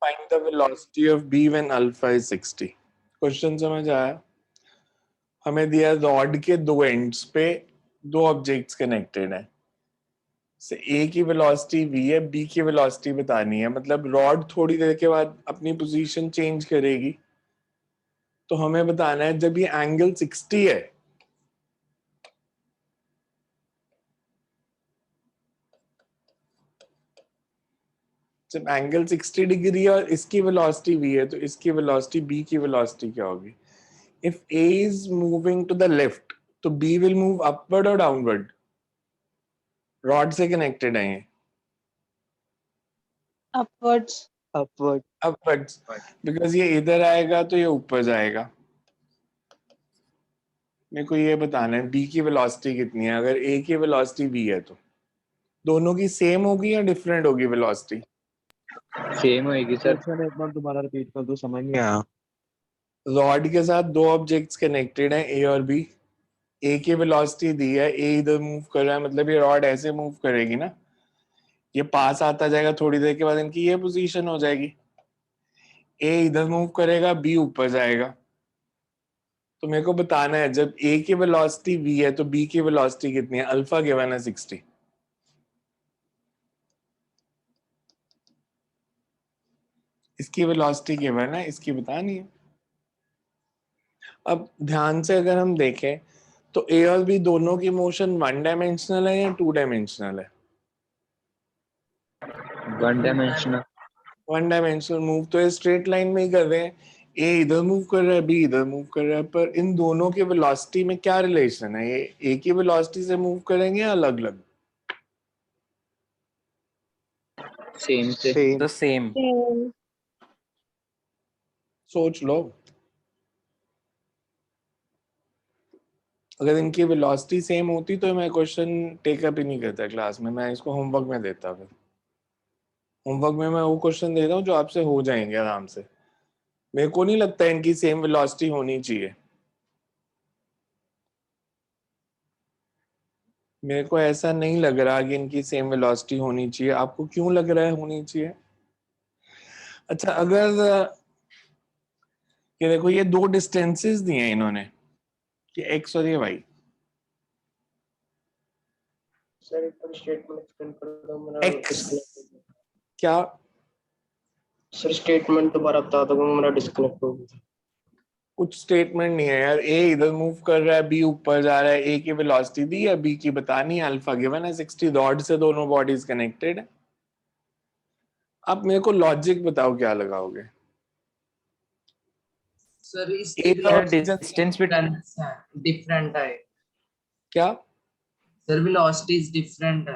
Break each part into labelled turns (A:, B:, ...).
A: Find the velocity of B when alpha is 60. Question समझ आया? हमें दिया रॉड के दो एंड्स पे दो ऑब्जेक्ट्स कनेक्टेड हैं, से ए की वेलोसिटी v है, बी की वेलोसिटी बतानी है। मतलब रॉड थोड़ी देर के बाद अपनी पोजीशन चेंज करेगी, तो हमें बताना है जब ये एंगल 60 है, जब एंगल 60 डिग्री है और इसकी वेलोसिटी v है, तो इसकी वेलोसिटी b की वेलोसिटी क्या होगी? If a is moving to the left, तो b विल मूव अपवर्ड और डाउनवर्ड? रॉड से कनेक्टेड है ये,
B: upwards.
C: अपवर्ड।
A: अपवर्ड्स, बिकॉज ये इधर आएगा तो ये ऊपर जाएगा। मेरे को ये बताना है b की वेलोसिटी कितनी है। अगर a की वेलोसिटी v है तो दोनों की सेम होगी या डिफरेंट होगी वेलोसिटी?
D: सेम होएगी सर।
C: क्वेश्चन एक बार दोबारा रिपीट कर दो, समझ नहीं आया।
A: रॉड के साथ दो ऑब्जेक्ट्स कनेक्टेड हैं a और b, a की वेलोसिटी दी है, a इधर मूव कर रहा है, मतलब ये रॉड ऐसे मूव करेगी ना, ये पास आता जाएगा, थोड़ी देर के बाद इनकी ये पोजीशन हो जाएगी, a इधर मूव करेगा, b ऊपर जाएगा। तो मेरे को बताना है जब a की वेलोसिटी v है तो b की वेलोसिटी कितनी है? अल्फा गिवन है 60, इसकी वेलोसिटी गिवन है, इसकी बतानी है। अब ध्यान से अगर हम देखें तो a और b दोनों की मोशन वन डायमेंशनल है या टू डायमेंशनल है?
D: One dimensional.
A: One dimensional move तो ये स्ट्रेट लाइन में ही कर रहे हैं, ए इधर मूव कर रहा है, बी इधर मूव कर रहा है, पर इन दोनों के वेलोसिटी में क्या रिलेशन है? ये एक ही वेलोसिटी से मूव करेंगे या अलग अलग?
D: सेम से।
C: सेम।
E: तो सेम।
B: Same.
A: सोच लो, अगर इनकी वेलोसिटी सेम होती तो मैं क्वेश्चन टेकअप ही नहीं करता क्लास में, मैं इसको होमवर्क में देता। फिर होमवर्क में मैं वो क्वेश्चन देता हूँ जो आपसे हो जाएंगे आराम से। मेरे को नहीं लगता इनकी सेम वेलोसिटी होनी चाहिए, मेरे को ऐसा नहीं लग रहा कि इनकी सेम वेलोसिटी होनी चाहिए। आपको क्यों लग रहा है होनी चाहिए? अच्छा, अगर ये देखो, ये दो डिस्टेंसेस दिए हैं इन्होंने, ये x और ये y।
F: सर एक बार स्टेटमेंट एक्सप्लेन कर दो, मेरा
A: x
F: डिस्कनेक्ट।
A: क्या?
F: सर स्टेटमेंट दोबारा बता दो, मेरा डिस्कनेक्ट हो गया।
A: कुछ स्टेटमेंट नहीं है यार। a इधर मूव कर रहा है, b ऊपर जा रहा है, a की वेलोसिटी दी है, b की बतानी है, अल्फा गिवन है 60, रॉड से दोनों बॉडीज कनेक्टेड है। अब मेरे को लॉजिक बताओ क्या लगाओगे?
G: सर इस
A: एक और
E: डिस्टेंस भी
G: डिफरेंट है।
A: क्या?
G: सर वेलोसिटीज डिफरेंट है।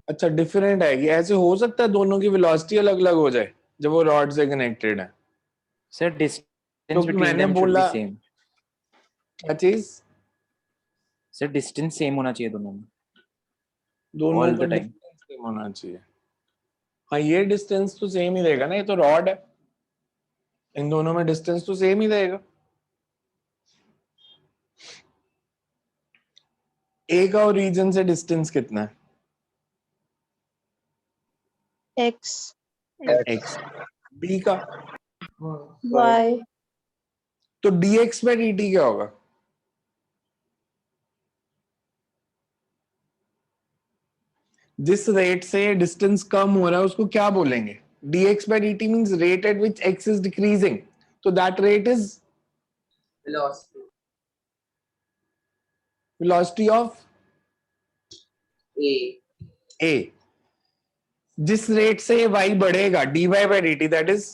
A: अच्छा, डिफरेंट है। ये ऐसे हो सकता है दोनों की वेलोसिटी अलग अलग हो जाए जब वो रॉड से कनेक्टेड है?
E: सर डिस्टेंस
A: क्योंकि
E: बिटवीन
A: मैंने
E: देम शुड बी
A: बोला
E: सेम।
A: क्या चीज?
E: सर डिस्टेंस सेम होना चाहिए दोनों में
A: दोनों
E: ऑल
A: का
E: द टाइम।
A: डिस्टेंस सेम होना चाहिए। हाँ, ये डिस्टेंस तो सेम ही रहेगा ना, ये तो रॉड है, इन दोनों में डिस्टेंस तो सेम ही रहेगा। ए का और रीजन से डिस्टेंस कितना है?
B: X.
A: x। बी का?
B: Y.
A: तो dx by dt क्या होगा? जिस रेट से डिस्टेंस कम हो रहा है उसको क्या बोलेंगे? dx by dt means rate at which x is decreasing, so that rate is
G: velocity
A: velocity of
G: A.
A: a। जिस रेट से y बढ़ेगा, dy by dt, that is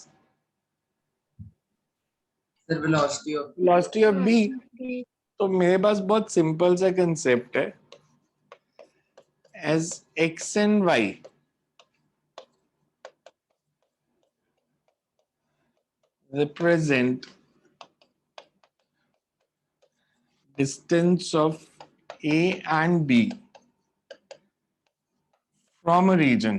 G: sir velocity of
A: velocity of b। तो मेरे पास बहुत simple सा concept है, as x and y represent distance of a and b from a region,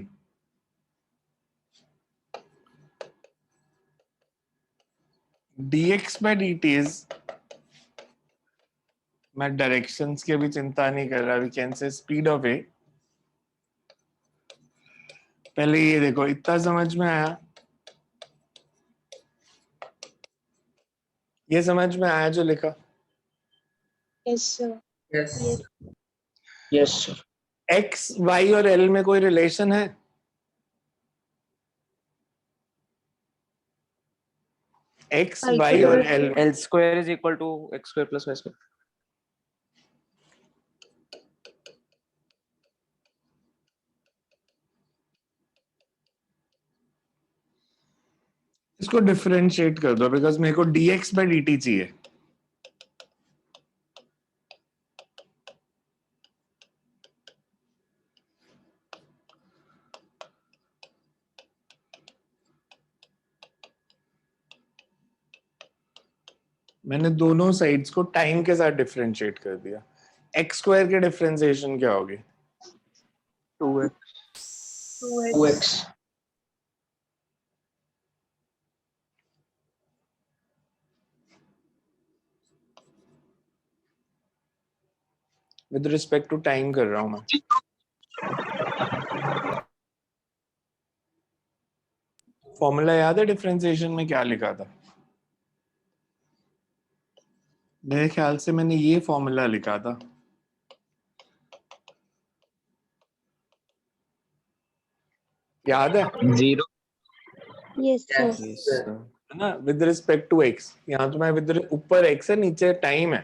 A: dx by dt is, मैं directions की अभी चिंता नहीं कर रहा, we can say speed of A. पहले ये देखो, इतना समझ में आया? ये समझ में आया जो लिखा?
B: Yes, sir.
G: Yes.
B: Yes.
F: Yes sir.
A: X Y और एल में कोई रिलेशन है? X
B: I
A: Y
B: square.
A: और एल
E: L square is equal to x square plus y square.
A: इसको डिफरेंशिएट कर दो बिकॉज मेरे को dx बाय dt चाहिए. मैंने दोनों साइड्स को टाइम के साथ डिफरेंशिएट कर दिया. एक्स स्क्वायर के डिफरेंशिएशन क्या होगी?
C: 2x.
F: 2x.
A: With respect to time कर रहा हूं मैं. फॉर्मूला याद है डिफरेंशिएशन में क्या लिखा था? मेरे ख्याल से मैंने ये फॉर्मूला लिखा था. याद है?
D: 0.
B: Yes, sir.
G: Yes.
E: Yes,
G: sir.
E: sir.
A: है ना? With respect to X. यहाँ तो मैं विद ऊपर एक्स है नीचे टाइम है,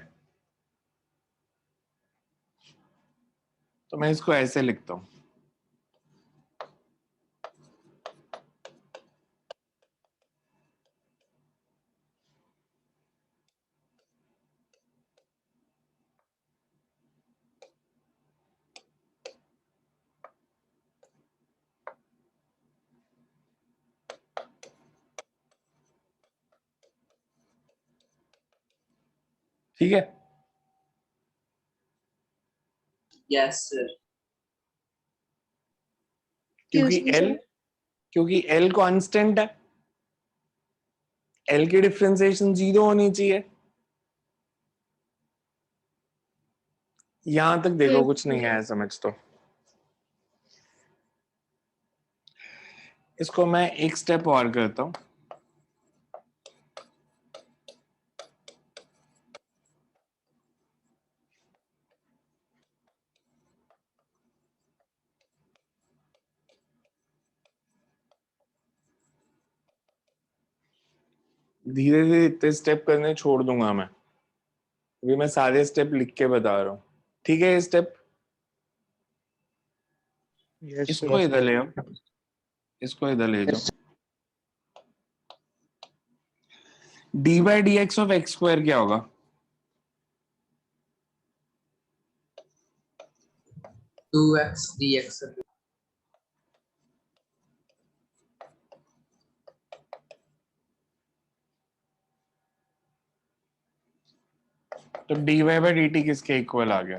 A: तो मैं इसको ऐसे लिखता हूँ. ठीक है?
G: Yes, sir.
A: क्योंकि
B: Excuse me,
A: एल
B: sir.
A: क्योंकि एल कांस्टेंट है, एल की डिफरेंशिएशन 0 होनी चाहिए. यहां तक देखो
B: Yes,
A: कुछ नहीं आया समझ तो. इसको मैं एक स्टेप और करता हूं. धीरे धीरे इतने स्टेप करने छोड़ दूंगा मैं. अभी मैं सारे स्टेप लिख के बता रहा हूँ. ठीक है? ये स्टेप
C: Yes,
A: इसको
C: sir.
A: इधर ले आओ, इसको इधर ले जाओ. D by D X of X square क्या होगा?
G: 2x dx. sir.
A: तो D Y by D T किसके इक्वल आ गया?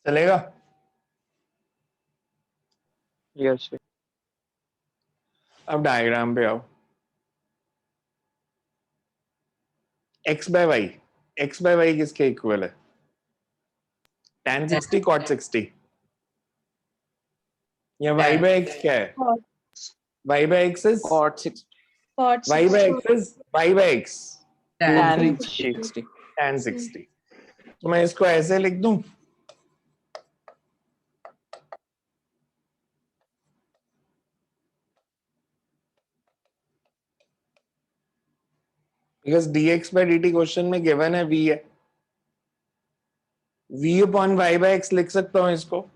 A: चलेगा?
C: Yes, sir.
A: अब डायग्राम पे आओ. X by Y, X by Y किसके इक्वल है? tan 60 cot 60. या y बाय x क्या है?
B: Cot.
A: y by x is
E: Cot 6
B: Cot
A: y by
B: 60.
A: x is y by x
G: Tan.
E: tan
C: 60.
E: 60.
A: tan 60. तो मैं इसको ऐसे लिख दूं. Because dx by dt question में गिवन है v है. v upon y by x लिख सकता हूं इसको.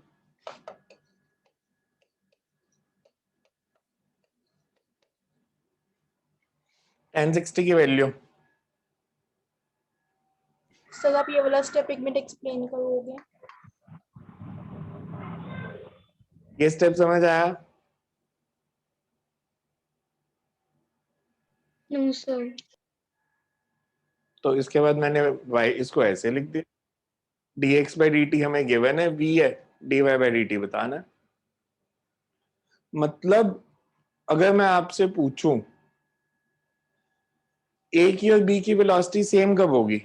A: tan 60 की वैल्यू.
B: सर आप ये वाला स्टेप एक मिनट एक्सप्लेन करोगे?
A: ये स्टेप समझ आया?
B: No sir.
A: तो इसके बाद मैंने y इसको ऐसे लिख दिया. dx by dt हमें गिवन है, v है, dy by dt बताना है. मतलब अगर मैं आपसे पूछूं a की और b की वेलोसिटी सेम कब होगी?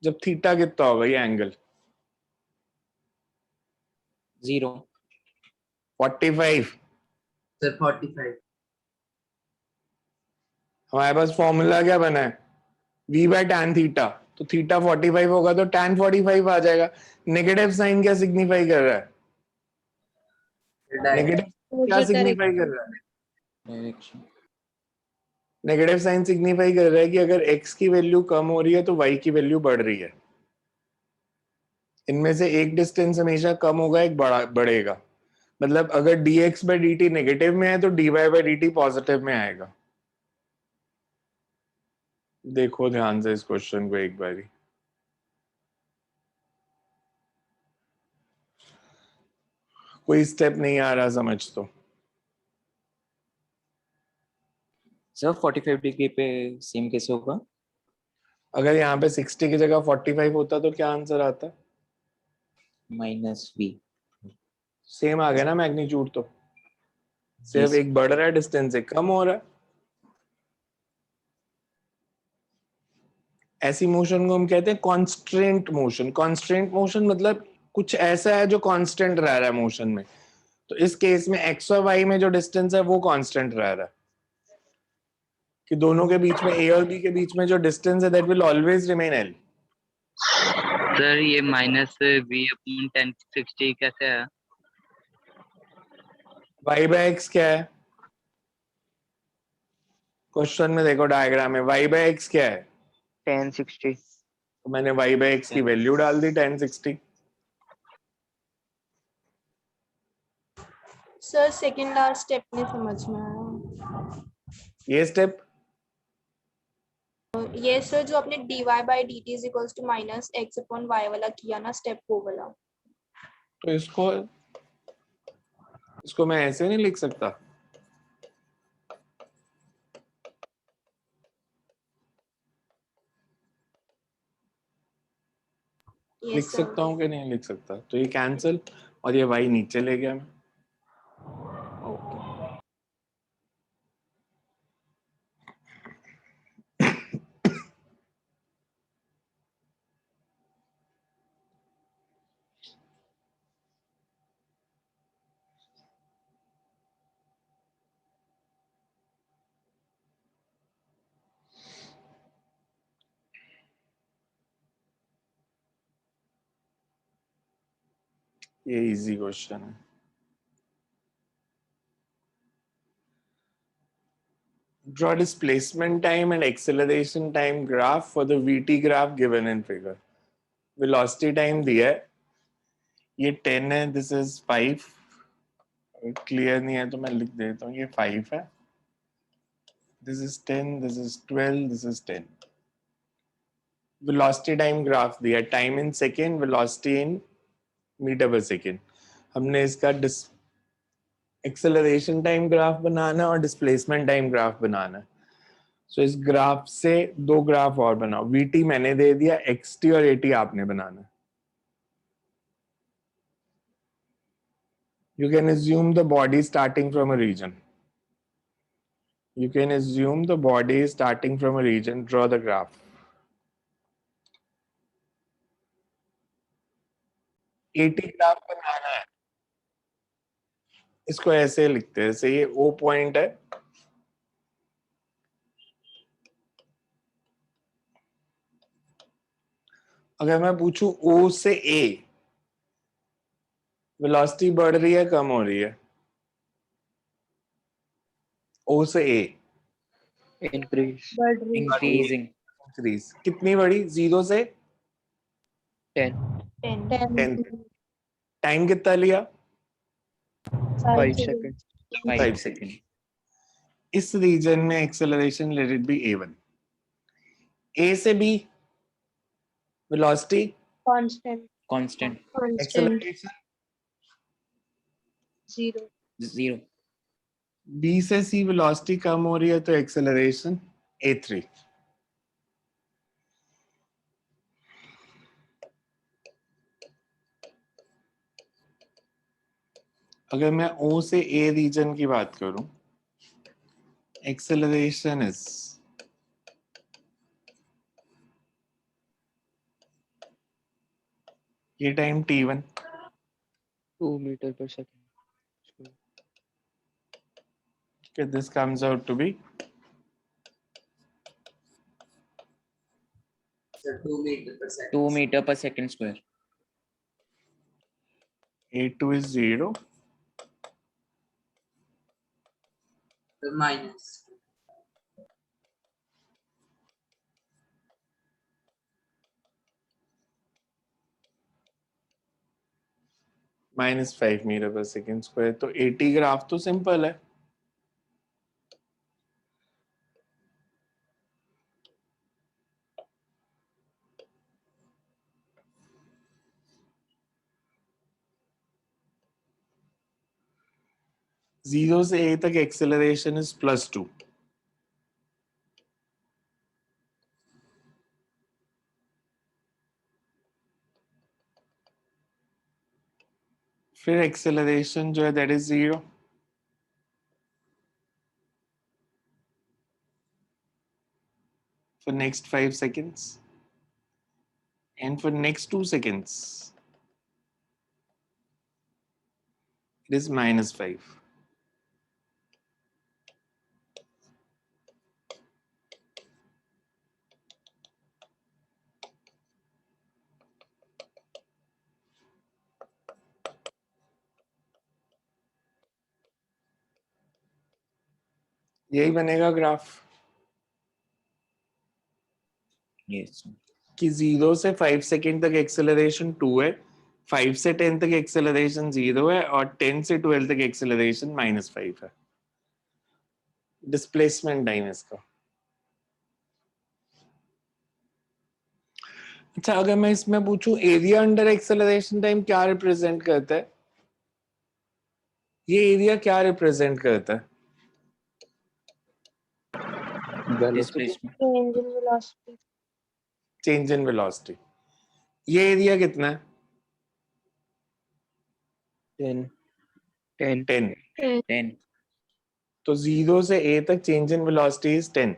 A: जब थीटा कितना होगा, ये एंगल?
E: 0.
A: 45।
G: Sir, 45.
A: हमारे पास फॉर्मूला क्या बना है, v बाय tan थीटा, तो थीटा 45 होगा तो tan 45 आ जाएगा। नेगेटिव साइन क्या सिग्निफाई कर रहा है, नेगेटिव क्या सिग्निफाई कर रहा है,
E: डायरेक्शन।
A: नेगेटिव साइन सिग्निफाई कर रहा है कि अगर x की वैल्यू कम हो रही है तो y की वैल्यू बढ़ रही है। इनमें से एक डिस्टेंस हमेशा कम होगा, एक बढ़ेगा। मतलब अगर dx बाई dt नेगेटिव में है तो dy बाई dt पॉजिटिव में आएगा। देखो ध्यान से इस क्वेश्चन को एक बारी। कोई स्टेप नहीं आ रहा समझ तो।
E: सर 45 डिग्री पे सेम कैसे होगा?
A: अगर यहाँ पे 60 की जगह 45 होता तो क्या आंसर आता?
E: -v।
A: सेम आ गया ना मैग्नीट्यूड, तो सिर्फ एक बढ़ रहा है, डिस्टेंस एक कम हो रहा है। ऐसी मोशन को हम कहते हैं कॉन्स्ट्रेंट मोशन। कॉन्स्ट्रेंट मोशन मतलब कुछ ऐसा है जो कांस्टेंट रह रहा है मोशन में। तो इस केस में एक्स और वाई में जो डिस्टेंस है वो कांस्टेंट रह रहा है, कि दोनों के बीच में, ए और बी के बीच में जो डिस्टेंस है that will always remain L.
D: Sir ये -v/1060 कैसे है?
A: वाई बाय एक्स क्या है क्वेश्चन में, देखो डायग्राम में वाई बाय एक्स क्या है,
C: 1060।
A: तो मैंने वाई बाय एक्स की वैल्यू डाल दी 1060।
B: सर सेकंड लास्ट स्टेप नहीं समझ में आया।
A: ये स्टेप,
B: ये सर जो आपने dy by dt is equals to minus x upon y वाला किया ना, स्टेप वो वाला।
A: तो इसको मैं ऐसे नहीं लिख सकता। लिख
B: यस
A: सकता
B: सर।
A: हूँ कि नहीं लिख सकता? तो ये कैंसिल और ये वाई नीचे ले गया मैं। ये इजी क्वेश्चन है। Draw displacement time and acceleration time graph for the VT graph given in figure. Velocity time दिया है, ये 10 है, this is 5। क्लियर नहीं है तो मैं लिख देता हूँ, ये 5 है, this is 10, this is 12, this is 10। Velocity time graph दिया है, time in second, velocity in meter per second। हमने इसका एक्सेलरेशन टाइम ग्राफ बनाना है और डिस्प्लेसमेंट टाइम ग्राफ बनाना है। सो इस ग्राफ से दो ग्राफ और बनाओ। वीटी मैंने दे दिया, एक्सटी और एटी आपने बनाना है। You can assume the body starting from a region. You can assume the body is starting from a region. Draw the graph. AT graph बनाना है, इसको ऐसे लिखते हैं, जैसे ये ओ पॉइंट है, अगर मैं पूछूं ओ से ए वेलोसिटी बढ़ रही है कम हो रही है? ओ से ए
C: इंक्रीज।
E: इंक्रीजिंग।
A: इंक्रीज। कितनी बड़ी? 0 से
C: 10।
A: 10। टाइम कितना लिया?
C: 5 सेकंड।
E: 5 सेकंड।
A: इस रीजन में acceleration let it be a1। A से B velocity
E: constant.
A: Acceleration
E: 0।
A: B से सी वेलोसिटी कम हो रही है तो एक्सेलरेशन a3। अगर मैं ओ से ए रीजन की बात करूं, एक्सेलरेशन इज ये टाइम t1,
C: 2 मीटर पर second.
A: Okay, this comes out to be
G: So 2 meter per second.
E: 2 meter per second square.
A: A2 is 0.
G: So minus.
A: -5 metre पर सेकेंड स्क्वायर. तो AT ग्राफ तो सिंपल है. Zero से A तक acceleration is +2. फिर acceleration जो है that is 0. for next 5 seconds and for next 2 seconds it is -5. यही बनेगा ग्राफ
E: Yes.
A: कि 0 से 5 सेकेंड तक एक्सेलरेशन 2 है, 5 से 10 तक एक्सेलरेशन 0 है और 10 से 12 तक एक्सेलरेशन -5 है. डिस्प्लेसमेंट टाइम इसका. अच्छा, अगर मैं इसमें पूछूं एरिया अंडर एक्सेलरेशन टाइम क्या रिप्रेजेंट करता है, ये एरिया क्या रिप्रेजेंट करता है?
E: Displacement.
B: Change in velocity.
A: Change in velocity. ये एरिया कितना है?
C: 10. 10.
A: 10.
E: 10.
A: तो 0 से A तक चेंज इन वेलोसिटी इज 10.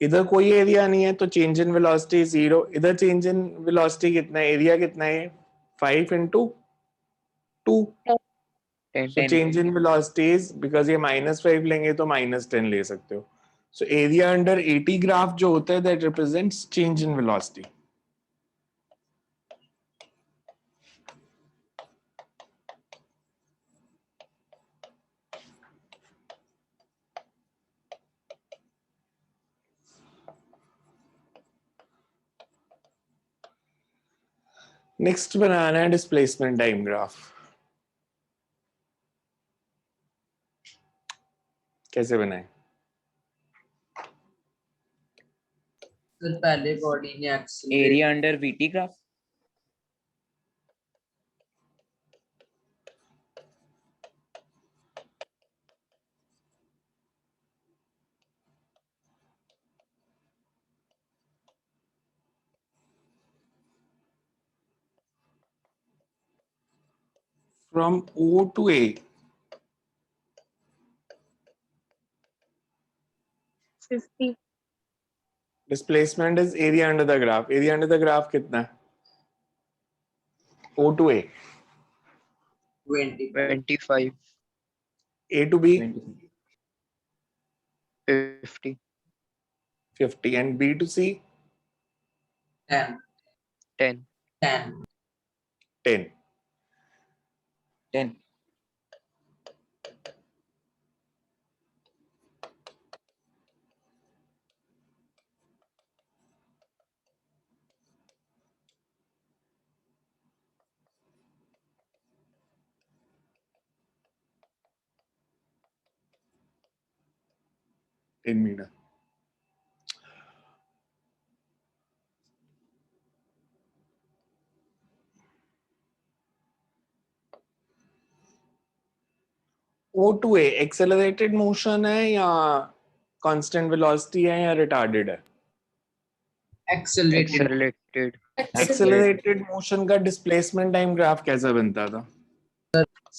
A: इधर कोई एरिया नहीं है तो चेंज इन वेलोसिटी 0. इधर चेंज इन वेलोसिटी कितना है, एरिया कितना है? 5 × 2.
C: 10.
A: So change in velocity is, because ये -5 लेंगे तो -10 ले सकते हो. So area under AT graph जो होता है that represents change in velocity. Next बनाना है डिस्प्लेसमेंट टाइम ग्राफ. कैसे बनाए?
G: सर पहले बॉडी ने accelerate
E: Area under VT graph.
A: From O to A,
B: 50.
A: displacement is area under the graph. Area under the graph कितना है? O to A.
G: 20.
C: 25.
A: A to B,
E: 20.
C: 50.
A: 50. And B to C,
G: 10.
C: 10.
G: 10.
A: 10.
E: 10.
A: In meter. O to A, accelerated motion है या constant velocity है या retarded है?
G: Accelerated.
C: Accelerated.
A: Accelerated motion का displacement time graph कैसा बनता था?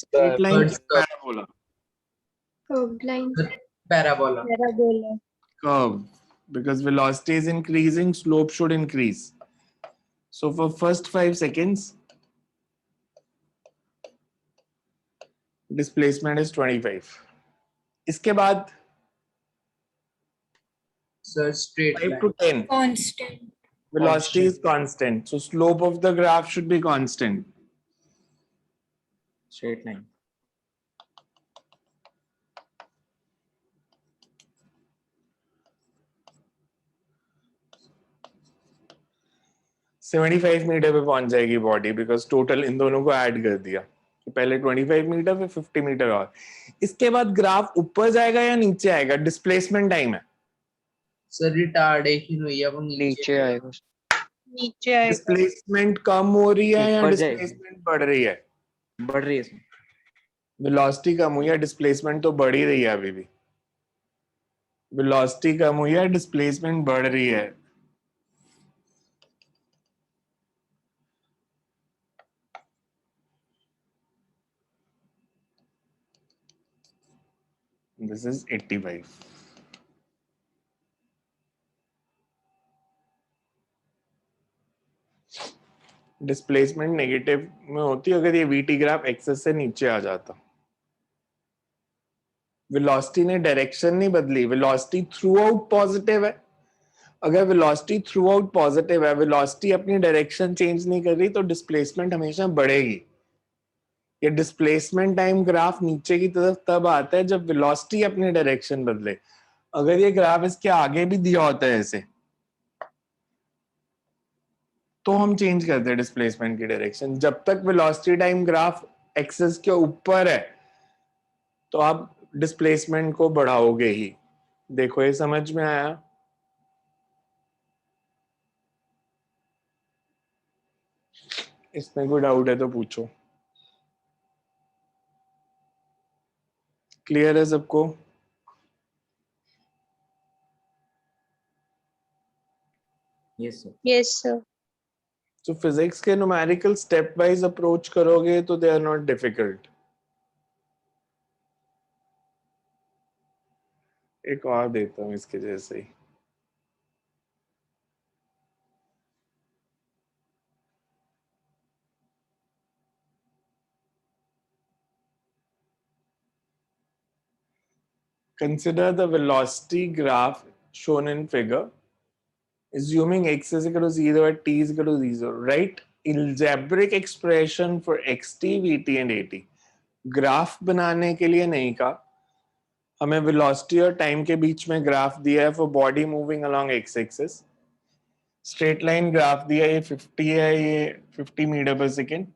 A: Straight line
G: Curves
A: या parabola?
B: Curved line.
G: Parabola.
B: Parabola.
A: Curve, because velocity is increasing, slope should increase. So for first 5 seconds, displacement is 25. इसके बाद
G: Sir, straight
A: 5
G: line.
A: to 10
B: Constant.
A: velocity is constant, so slope of the graph should be constant.
E: Straight line.
A: $75 metre पे पहुंच जाएगी body, because total इन दोनों को add कर दिया। तो पहले 25 मीटर फिर 50 मीटर और। इसके बाद ग्राफ ऊपर जाएगा या नीचे आएगा? डिस्प्लेसमेंट टाइम है।
G: Sir, retardation हुई है, वो
C: नीचे आएगा।
B: नीचे आएगा।
A: डिस्प्लेसमेंट कम हो रही है या
E: ऊपर जाएगी।
A: डिस्प्लेसमेंट बढ़ रही है?
E: बढ़ रही है इसमें।
A: वेलोसिटी कम हुई है, डिस्प्लेसमेंट तो बढ़ ही रही है अभी भी। वेलोसिटी कम हुई है, डिस्प्लेसमेंट बढ़ रही है। This is 85. डिस्प्लेसमेंट नेगेटिव में होती अगर ये वीटी ग्राफ एक्सेस से नीचे आ जाता। वेलोसिटी ने डायरेक्शन नहीं बदली, वेलोसिटी थ्रू आउट पॉजिटिव है। अगर वेलोसिटी थ्रू आउट पॉजिटिव है, वेलोसिटी अपनी डायरेक्शन चेंज नहीं कर रही, तो डिस्प्लेसमेंट हमेशा बढ़ेगी। ये डिस्प्लेसमेंट टाइम ग्राफ नीचे की तरफ तब आता है जब वेलोसिटी अपनी डायरेक्शन बदले। अगर ये ग्राफ इसके आगे भी दिया होता है ऐसे, तो हम चेंज करते हैं डिस्प्लेसमेंट की डायरेक्शन। जब तक वेलोसिटी टाइम ग्राफ एक्सिस के ऊपर है, तो आप डिस्प्लेसमेंट को बढ़ाओगे ही। देखो ये समझ में आया? इसमें कोई डाउट है तो पूछो। क्लियर है सबको?
E: Yes sir.
B: Yes, sir.
A: तो फिजिक्स के न्यूमेरिकल स्टेप वाइज अप्रोच करोगे तो दे आर नॉट डिफिकल्ट। एक और देता हूं इसके जैसे ही। Consider the velocity graph shown in figure. Assuming x is equal to 0 and t is equal to 0, write algebraic expression for xt, vt and at. Graph बनाने के लिए नहीं कहा, हमें वेलोसिटी और टाइम के बीच में ग्राफ दिया है for body moving along x axis. Straight line graph दिया, ये 50 है, ये 50 मीटर पर सेकेंड।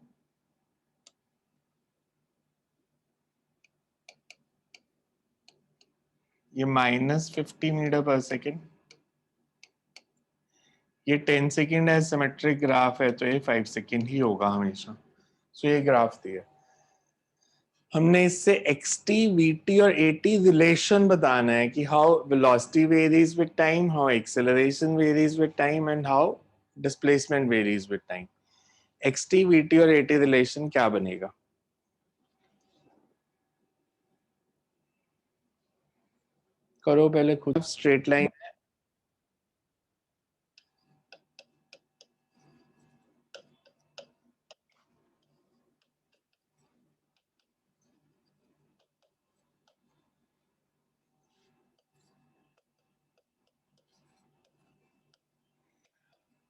A: ये -50 मीटर पर सेकेंड। ये 10 सेकेंड है, सिमेट्रिक ग्राफ है, तो ये 5 सेकेंड ही होगा हमेशा। सो ये ग्राफ दिया। हमने इससे xt, vt और at रिलेशन बताना है कि how velocity varies with time, how acceleration varies with time and how displacement varies with time. xt, vt और at रिलेशन क्या बनेगा? करो पहले खुद। स्ट्रेट लाइन है,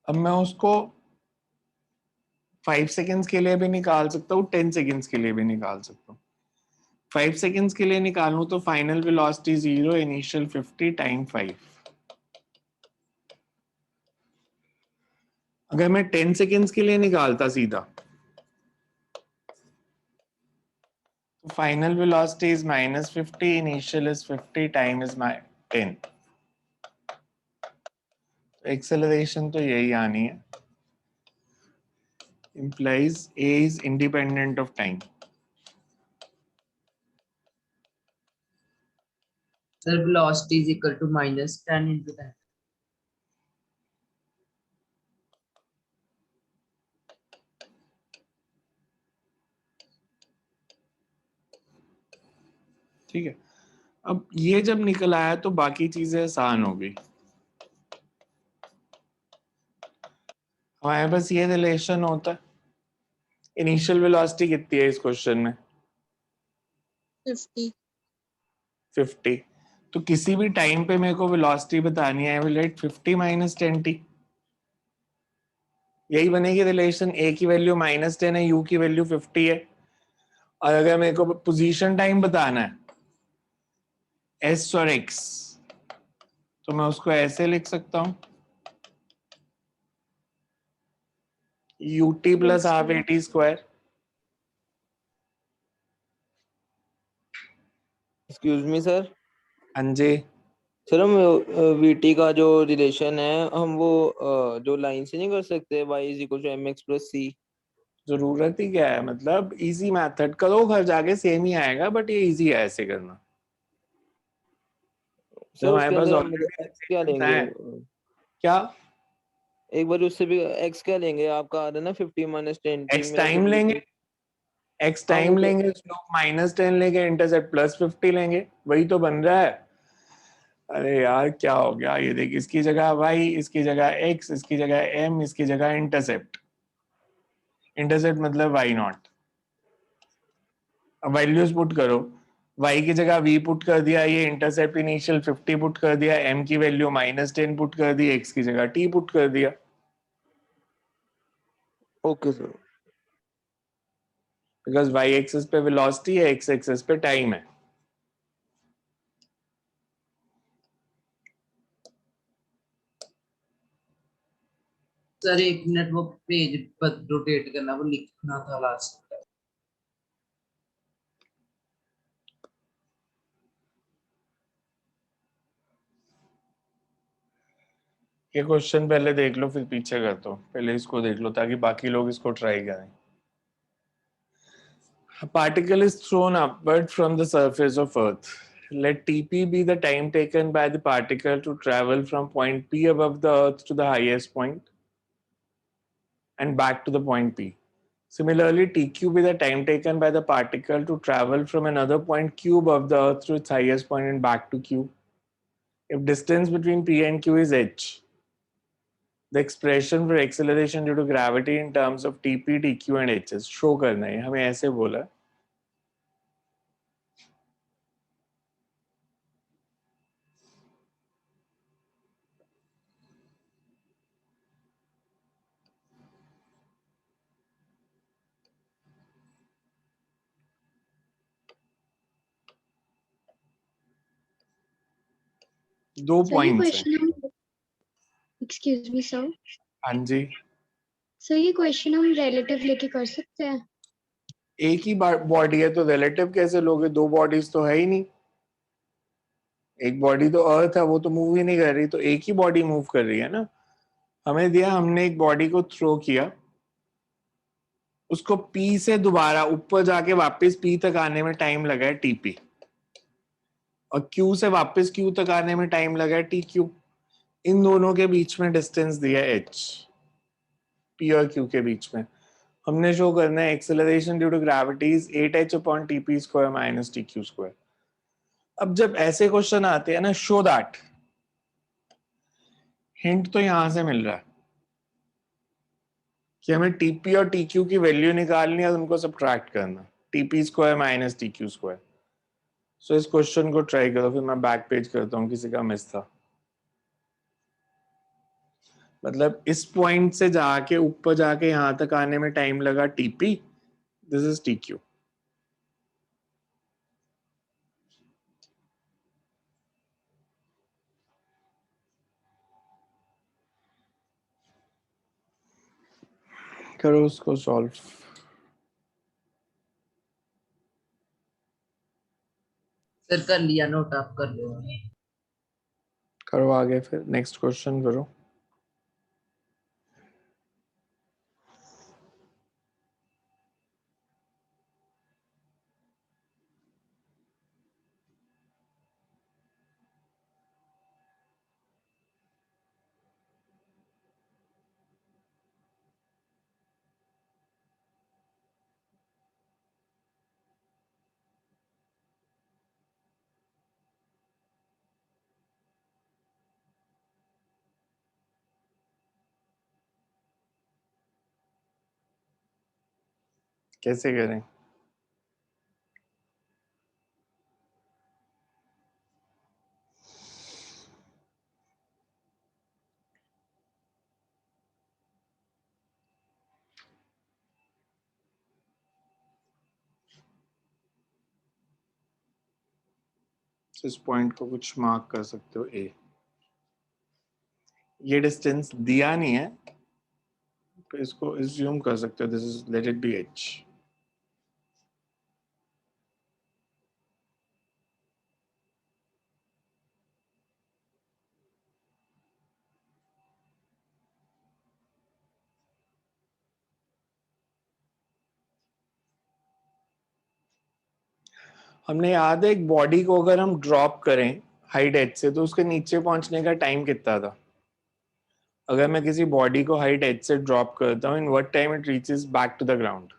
A: अब मैं उसको 5 सेकेंड्स के लिए भी निकाल सकता हूँ, 10 सेकेंड्स के लिए भी निकाल सकता हूँ। 5 सेकेंड्स के लिए निकालूं तो फाइनल वेलोसिटी 0, इनिशियल 50, टाइम 5। अगर मैं 10 सेकेंड्स के लिए निकालता सीधा, तो final velocity is -50, initial is 50, time is 10। Acceleration तो यही आनी है, implies a is independent of time.
G: Sir, velocity is equal to -10 into 10.
A: ठीक है, अब ये जब निकल आया तो बाकी चीजें आसान हो गई। हमारे पास ये रिलेशन होता है। इनिशियल वेलोसिटी कितनी है इस क्वेश्चन में?
B: 50.
A: 50। तो किसी भी टाइम पे मेरे को वेलोसिटी बतानी है, I will write 50 minus 10t। यही बनेगी रिलेशन, a की वैल्यू -10 है, u की वैल्यू 50 है। और अगर मेरे को पोजीशन टाइम बताना है s और x, तो मैं उसको ऐसे लिख सकता हूं, ut plus half at square.
H: Excuse me sir.
A: हाँ जी।
H: सर हम वीटी का जो रिलेशन है हम वो जो लाइन से नहीं कर सकते, y is equal to mx plus C.
A: जरूरत ही क्या है, मतलब इजी मेथड करो, घर जाके सेम ही आएगा, बट ये इजी है ऐसे करना।
H: सर
A: तो हमारे
H: उसके
A: पास
H: अंदर हम
A: ऑलरेडी
H: x क्या लेंगे?
A: है क्या,
H: एक बार उससे भी x क्या लेंगे? आपका आ रहा है ना 50 माइनस 10t,
A: x
H: मेरा
A: टाइम लेंगे, x
H: हाँ वो
A: टाइम
H: तो
A: लेंगे, स्लोप -10 लेंगे, इंटरसेप्ट +50 लेंगे, वही तो बन रहा है। अरे यार क्या हो गया, ये देख, इसकी जगह y, इसकी जगह x, इसकी जगह m, इसकी जगह इंटरसेप्ट। इंटरसेप्ट मतलब y0। अब वैल्यूज पुट करो, y की जगह v पुट कर दिया, ये इंटरसेप्ट इनिशियल 50 पुट कर दिया, m की वैल्यू -10 पुट कर दी, x की जगह t पुट कर दिया।
H: Okay sir.
A: Because y axis पे वेलोसिटी है, x एक्सिस पे टाइम है।
G: सर एक मिनट, वो पेज पर रोटेट करना, वो लिखना था लास्ट।
A: ये क्वेश्चन पहले देख लो, फिर पीछे कर दो, पहले इसको देख लो ताकि बाकी लोग इसको ट्राई करें। A particle is thrown upward from the surface of Earth. Let Tp be the time taken by the particle to travel from point P above the Earth to the highest point and back to the point P. Similarly, Tq be the time taken by the particle to travel from another point Q above the Earth to its highest point and back to Q. If distance between P and Q is h, the expression for acceleration due to gravity in terms of Tp, Tq and h is show करना है, हमें ऐसे बोला। दो
I: sir ये
A: points हैं।
I: Question हम excuse me sir,
A: हाँ जी।
I: सर ये क्वेश्चन हम रिलेटिव लेके कर सकते हैं?
A: एक ही बॉडी है तो रिलेटिव कैसे लोगे, दो बॉडीज तो है ही नहीं। एक बॉडी तो अर्थ है, वो तो मूव ही नहीं कर रही, तो एक ही बॉडी मूव कर रही है ना। हमें दिया, हमने एक बॉडी को थ्रो किया, उसको पी से दोबारा ऊपर जाके वापस पी तक आने में टाइम लगा है टीपी, और क्यू से वापस क्यू तक आने में टाइम लगा है टी क्यू। इन दोनों के बीच में डिस्टेंस दिया है एच, पी और क्यू के बीच में। हमने शो करना है acceleration due to gravity is 8h upon TP square minus T Q square. अब जब ऐसे क्वेश्चन आते हैं ना, शो दैट, हिंट तो यहां से मिल रहा है कि हमें टीपी और टीक्यू की वैल्यू निकालनी है, उनको सब्ट्रैक्ट करना, TP square minus TQ square. So इस क्वेश्चन को ट्राई करो, फिर मैं बैक पेज करता हूँ, किसी का मिस था। मतलब इस पॉइंट से जाके ऊपर जाके यहां तक आने में टाइम लगा टीपी, दिस इज टीक्यू। करो उसको सॉल्व।
G: सर कर लिया, नोट आप कर लो।
A: करो आगे, फिर नेक्स्ट क्वेश्चन करो। कैसे करें? इस पॉइंट को कुछ मार्क कर सकते हो ए। ये डिस्टेंस दिया नहीं है तो इसको एज्यूम कर सकते हो, this is late it B H. हमने याद है एक बॉडी को अगर हम ड्रॉप करें हाइट एच से तो उसके नीचे पहुंचने का टाइम कितना था? अगर मैं किसी बॉडी को हाइट एच से ड्रॉप करता हूँ, in what time it reaches back to the ground?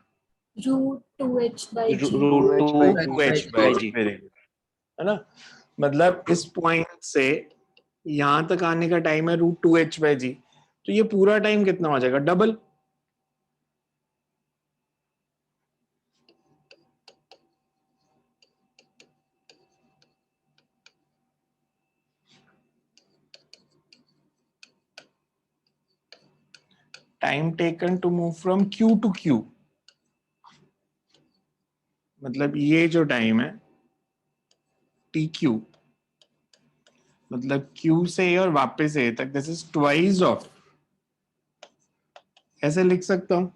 B: root 2h by g.
E: Root
H: h
E: two
H: by
A: two
H: g.
A: H
C: by
A: by
C: G.
A: G, very good, है ना? मतलब इस पॉइंट से यहां तक आने का टाइम है रूट 2h बाई जी, तो ये पूरा टाइम कितना हो जाएगा? Double. Time taken to move from Q to Q, मतलब ये जो टाइम है TQ, मतलब Q से A और वापस A तक, दिस इज ट्वाइस ऑफ, ऐसे लिख सकता हूं।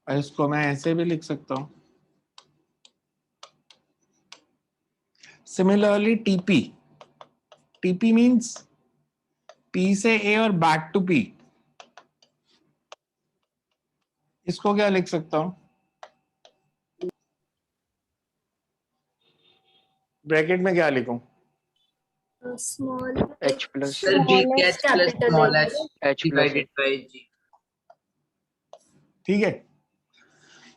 A: और इसको मैं ऐसे भी लिख सकता हूं। Similarly TP, TP means P से A और बैक टू P, इसको क्या लिख सकता हूं? ब्रैकेट में क्या लिखूं?
B: Small
C: H plus
G: sir B
B: small h
G: H plus
B: capital
G: small
B: H.
G: H
C: H plus
G: divided by G.
A: ठीक है,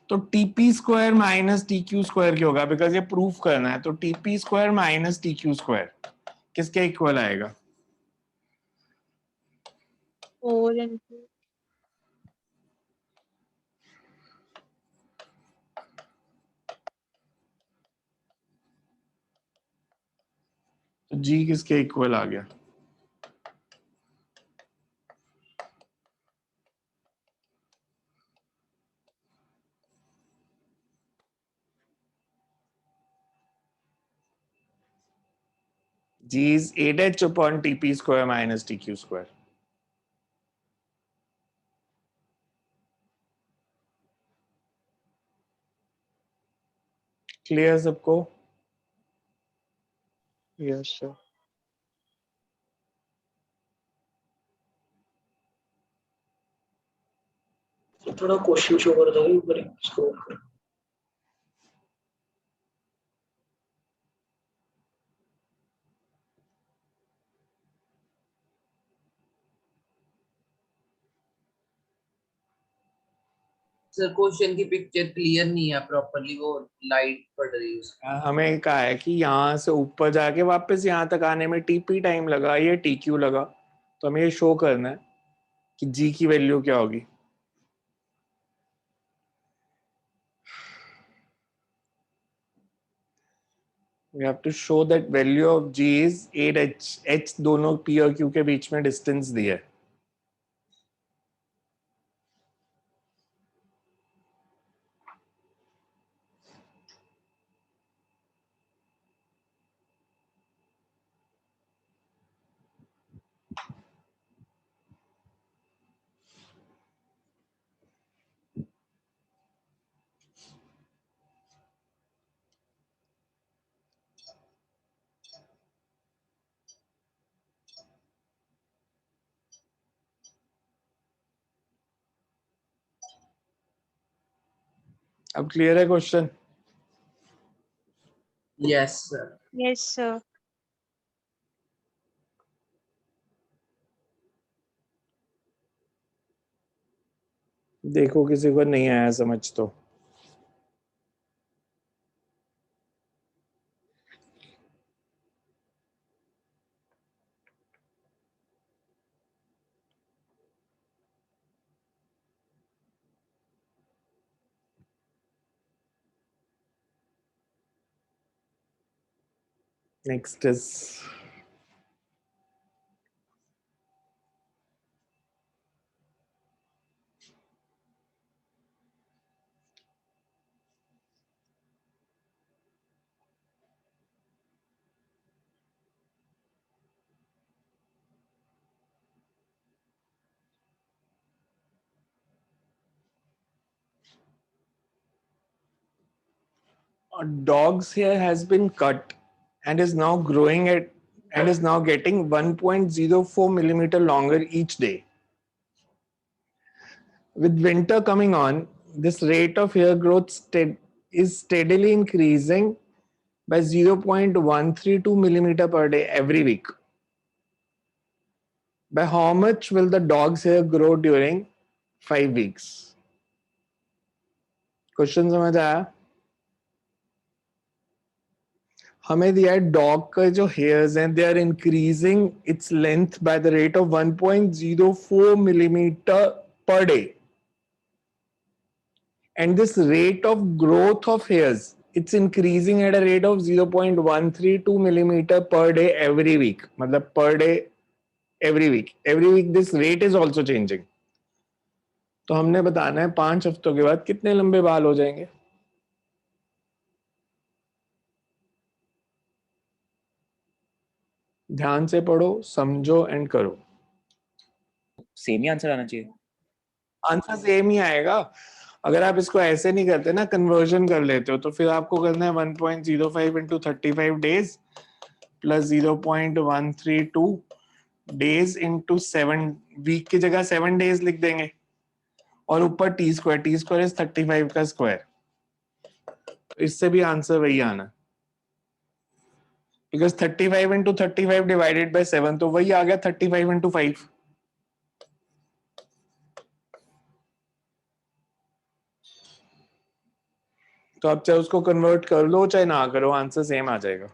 A: तो TP square minus TQ square क्या होगा? बिकॉज ये प्रूफ करना है, तो TP square minus TQ square किसके इक्वल आएगा?
B: 4 into
A: तो G किसके इक्वल आ गया? G is 8h upon TP square minus TQ square. Clear सबको?
C: yes sir.
F: थोड़ा क्वेश्चन शो कर दोगे ऊपर इसको।
G: सर क्वेश्चन की पिक्चर क्लियर नहीं है प्रॉपरली, वो लाइट पड़ रही है उसमें।
A: हमें कहा है कि यहाँ से ऊपर जाके वापस यहाँ तक आने में TP टाइम लगा, ये TQ लगा, तो हमें ये शो करना है कि G की वैल्यू क्या होगी। We have to show that value of G is 8h, h दोनों P और Q के बीच में डिस्टेंस दी है। अब क्लियर है question?
G: Yes sir.
B: yes sir.
A: देखो किसी को नहीं आया समझ तो। Next is A dog's hair has been cut and is now growing at and is now getting 1.04 millimeter longer each day. With winter coming on, this rate of hair growth is steadily increasing by 0.132 millimeter per day every week. By how much will the dog's hair grow during 5 weeks? Question समझ आया? हमें दिया है dog का जो hairs हैं they are increasing its length by the rate of 1.04 millimeter per day. And this rate of growth of hairs, it's increasing at a rate of 0.132 millimeter per day every week. मतलब per day every week. Every week this rate is also changing. तो हमने बताना है 5 हफ्तों के बाद कितने लंबे बाल हो जाएंगे. ध्यान से पढ़ो, समझो एंड करो.
E: सेम ही आंसर आना चाहिए.
A: आंसर सेम ही आएगा. अगर आप इसको ऐसे नहीं करते ना, कन्वर्जन कर लेते हो, तो फिर आपको करना है 1.05 into 35 days plus 0.132 days into 7 week की जगह 7 days लिख देंगे और ऊपर टी स्क्वायर इज 35 का स्क्वायर. इससे भी आंसर वही आना, बिकॉज 35 into 35 डिवाइडेड बाय 7 तो वही आ गया 35 into 5. तो आप चाहे उसको कन्वर्ट कर लो चाहे ना करो, आंसर सेम आ जाएगा.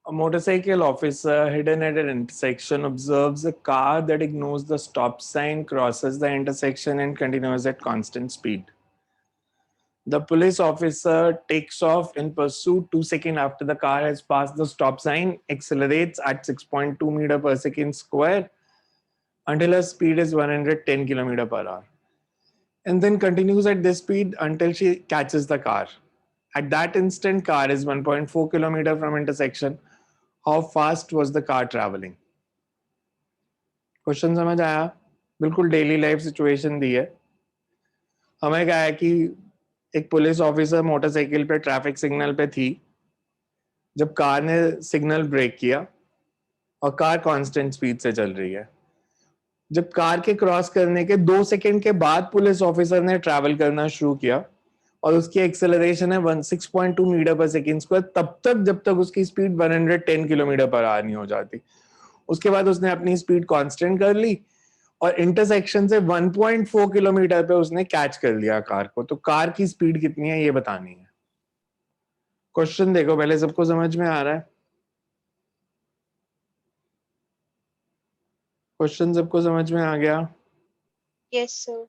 A: A motorcycle officer hidden at an intersection observes a car that ignores the stop sign, crosses the intersection, and continues at constant speed. The police officer takes off in pursuit 2 seconds after the car has passed the stop sign, accelerates at 6.2 meter per second square until her speed is 110 kilometer per hour, and then continues at this speed until she catches the car. At that instant, car is 1.4 kilometer from intersection. How fast was the car traveling? Question समझ आया? बिल्कुल daily life situation दी है. हमें क्या है कि एक police officer motorcycle पे ट्रैफिक सिग्नल पे थी जब कार ने सिग्नल ब्रेक किया और कार कांस्टेंट स्पीड से चल रही है. जब कार के क्रॉस करने के 2 सेकंड के बाद पुलिस ऑफिसर ने ट्रैवल करना शुरू किया और उसकी एक्सेलरेशन है 6.2 मीटर पर सेकंड स्क्वायर, तब तक जब तक उसकी स्पीड 110 किलोमीटर पर आवर नहीं हो जाती. उसके बाद उसने अपनी स्पीड कांस्टेंट कर ली और इंटरसेक्शन से 1.4 किलोमीटर पे उसने कैच कर लिया कार को. तो कार की स्पीड कितनी है ये बतानी है. क्वेश्चन देखो पहले, सबको समझ में आ रहा है? क्वेश्चन सबको समझ में आ गया?
B: Yes, sir.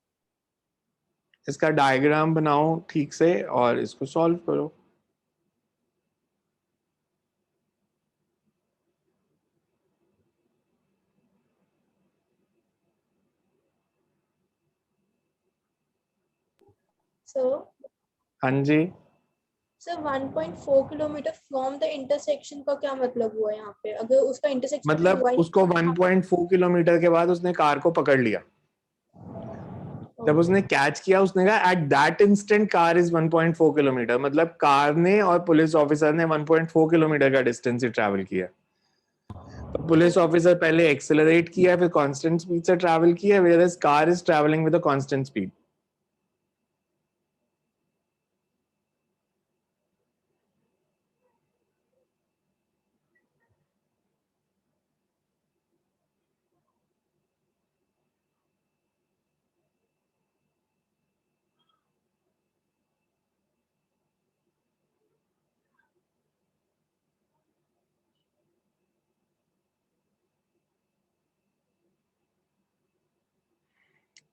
A: इसका डायग्राम बनाओ ठीक से और इसको सॉल्व करो.
B: So,
A: हाँ जी,
B: sir, 1.4 kilometre from the intersection का क्या मतलब हुआ यहाँ पे? अगर उसका इंटरसेक्शन
A: मतलब उसको 1.4 किलोमीटर के बाद उसने कार को पकड़ लिया. जब उसने कैच किया उसने कहा at that instant car is 1.4 kilometre. मतलब कार ने और पुलिस ऑफिसर ने 1.4 किलोमीटर का डिस्टेंस ही ट्रैवल किया. तो पुलिस ऑफिसर पहले एक्सेलरेट किया फिर कांस्टेंट स्पीड से ट्रैवल किया, whereas car is travelling with a constant speed.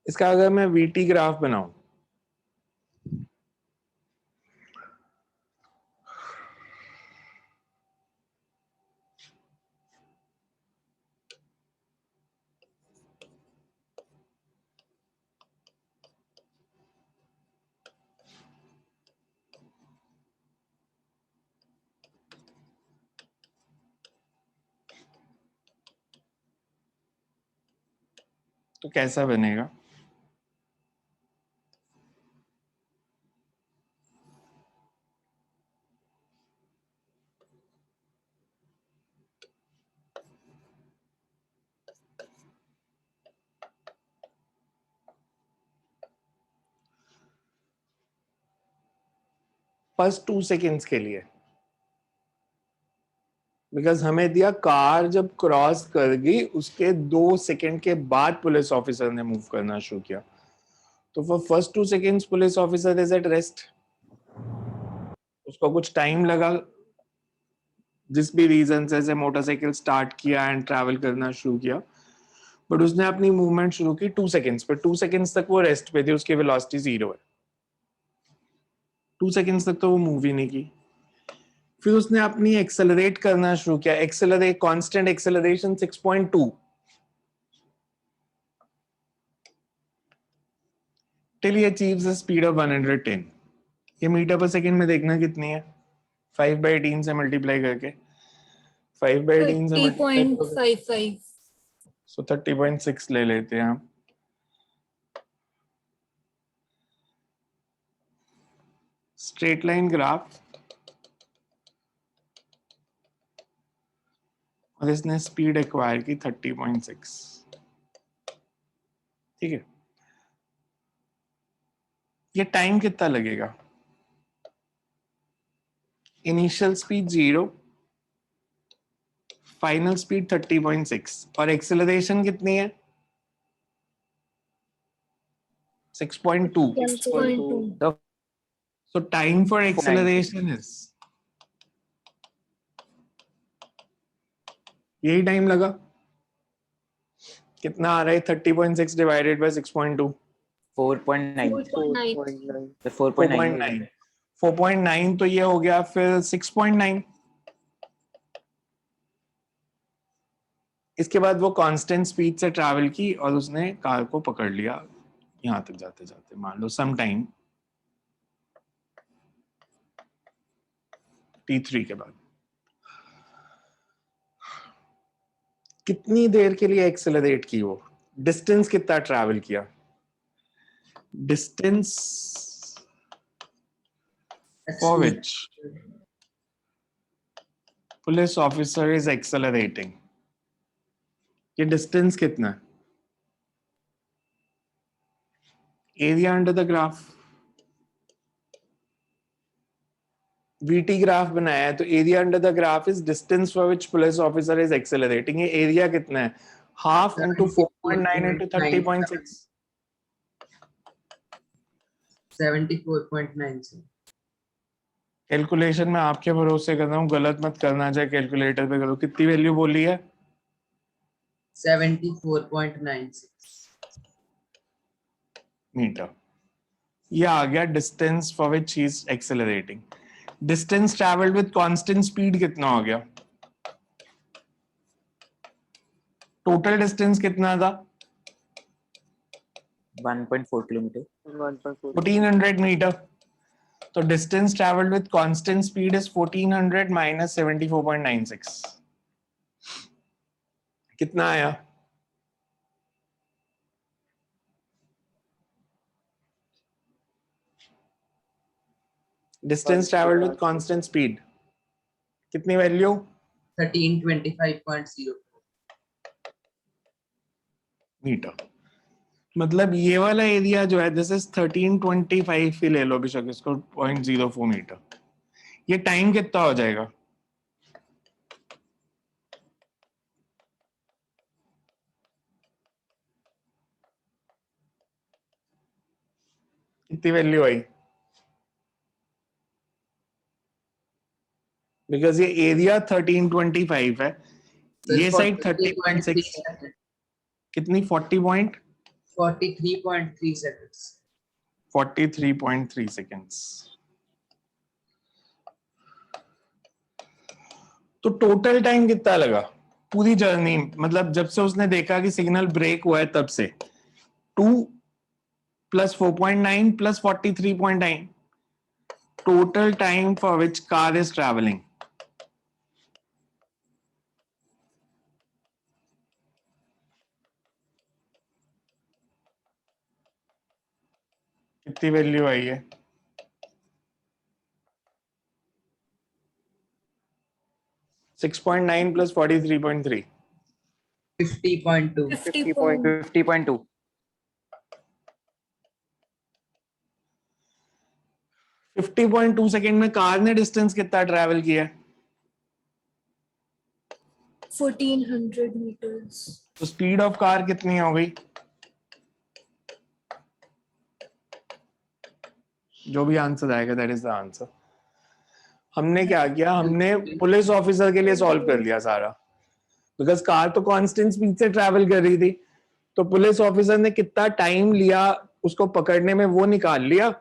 A: इसका अगर मैं वीटी ग्राफ बनाऊं, तो कैसा बनेगा? फर्स्ट 2 सेकेंड्स के लिए, बिकॉज हमें दिया कार जब क्रॉस कर गई उसके 2 सेकेंड के बाद पुलिस ऑफिसर ने मूव करना शुरू किया, तो for first 2 seconds police officer is at rest. उसको कुछ टाइम लगा, जिस भी रीजन से मोटरसाइकिल स्टार्ट किया एंड ट्रैवल करना शुरू किया, बट उसने अपनी मूवमेंट शुरू की 2 सेकेंड्स पे। 2 सेकेंड्स तक वो रेस्ट पे थी, उसकी वेलोसिटी 0 है। 2 सेकेंड्स तक तो वो मूव ही नहीं की। फिर उसने अपनी एक्सेलरेट करना शुरू किया, accelerate, constant acceleration 6.2 till he achieves a speed of 110। ये मीटर पर सेकेंड में देखना कितनी है, 5/18 से मल्टीप्लाई करके, 5/18 से मल्टीप्लाई
B: 30.55।
A: सो 30.6 ले लेते हैं हम। स्ट्रेट लाइन ग्राफ, और इसने स्पीड एक्वायर की 30.6। ठीक है, ये टाइम कितना लगेगा? इनिशियल स्पीड 0, फाइनल स्पीड 30.6, और एक्सेलरेशन कितनी है? 6.2।
B: 6.2।
A: So time for acceleration is, यही टाइम लगा। कितना आ रहा है? 30.6 डिवाइडेड बाय 6.2,
E: 4.9
A: 4.9। 4.9 तो ये हो गया फिर 6.9। इसके बाद वो कांस्टेंट स्पीड से ट्रैवल की और उसने कार को पकड़ लिया यहां तक जाते जाते, मान लो सम टाइम T3 के बाद। कितनी देर के लिए एक्सेलरेट की वो? डिस्टेंस कितना ट्रैवल किया? Distance for which police officer is accelerating, ये डिस्टेंस कितना है? Area under the graph, VT graph बनाया है तो area under the graph is distance for which police officer is accelerating. ये एरिया कितना है? Half into 4.9 into 30.6,
G: 74.9।
A: कैलकुलेशन में आपके भरोसे कर रहा हूँ, गलत मत करना, चाहे कैलकुलेटर पे करो। कितनी वैल्यू बोली है?
G: 74.96
A: मीटर। ये आ गया distance for which he is accelerating. Distance travelled with constant speed कितना हो गया? टोटल डिस्टेंस कितना था?
E: 1.4 किलोमीटर,
A: 1400 मीटर। तो distance travelled with constant speed is 1400 minus 74.96। कितना आया? Distance travelled with constant speed कितनी वैल्यू?
G: 1325.0
A: मीटर। मतलब ये वाला एरिया जो है दिस इज 1325 ही ले लो बेशक इसको, 0.04 मीटर। ये टाइम कितना हो जाएगा? कितनी वैल्यू आई? बिकॉज ये एरिया 1325 है, ये साइड 30.6, कितनी 40 पॉइंट
G: 43.3 seconds.
A: 43.3 seconds. तो टोटल टाइम कितना लगा पूरी जर्नी, मतलब जब से उसने देखा कि सिग्नल ब्रेक हुआ है तब से 2 + 4.9 + 43.9, total time for which car is traveling. कितनी वैल्यू आई है? 6.9 + 43.3,
G: 50.2.
E: 50.2.
A: 50.2 सेकेंड में कार ने डिस्टेंस कितना ट्रैवल किया है?
B: 1400 meters.
A: तो स्पीड ऑफ कार कितनी हो गई? जो भी आंसर आएगा दैट इज द आंसर. हमने क्या किया, हमने पुलिस ऑफिसर के लिए सॉल्व कर लिया सारा, बिकॉज कार तो कांस्टेंट स्पीड से ट्रैवल कर रही थी. तो पुलिस ऑफिसर ने कितना टाइम लिया उसको पकड़ने में वो निकाल लिया,